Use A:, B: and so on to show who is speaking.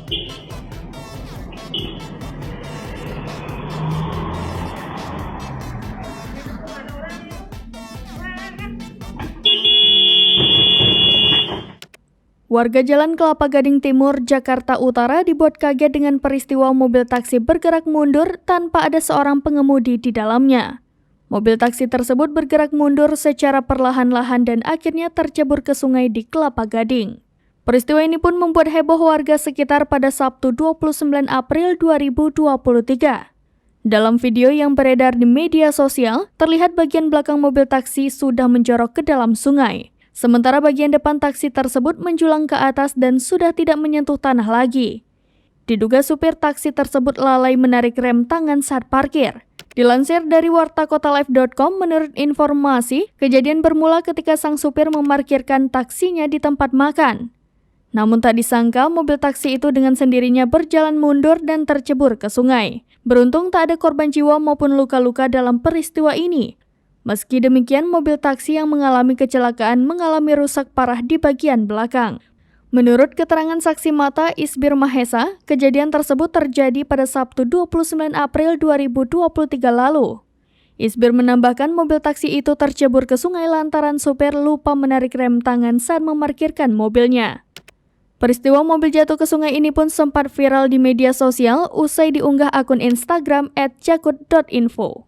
A: Warga Jalan Kelapa Gading Timur, Jakarta Utara dibuat kaget dengan peristiwa mobil taksi bergerak mundur tanpa ada seorang pengemudi di dalamnya. Mobil taksi tersebut bergerak mundur secara perlahan-lahan dan akhirnya tercebur ke sungai di Kelapa Gading. Peristiwa ini pun membuat heboh warga sekitar pada Sabtu 29 April 2023. Dalam video yang beredar di media sosial, terlihat bagian belakang mobil taksi sudah menjorok ke dalam sungai. Sementara bagian depan taksi tersebut menjulang ke atas dan sudah tidak menyentuh tanah lagi. Diduga supir taksi tersebut lalai menarik rem tangan saat parkir. Dilansir dari wartakotalive.com, menurut informasi, kejadian bermula ketika sang supir memarkirkan taksinya di tempat makan. Namun tak disangka mobil taksi itu dengan sendirinya berjalan mundur dan tercebur ke sungai. Beruntung tak ada korban jiwa maupun luka-luka dalam peristiwa ini. Meski demikian, mobil taksi yang mengalami kecelakaan mengalami rusak parah di bagian belakang. Menurut keterangan saksi mata Isbir Mahesa, kejadian tersebut terjadi pada Sabtu 29 April 2023 lalu. Isbir menambahkan mobil taksi itu tercebur ke sungai lantaran supir lupa menarik rem tangan saat memarkirkan mobilnya. Peristiwa mobil jatuh ke sungai ini pun sempat viral di media sosial usai diunggah akun Instagram @jakut.info.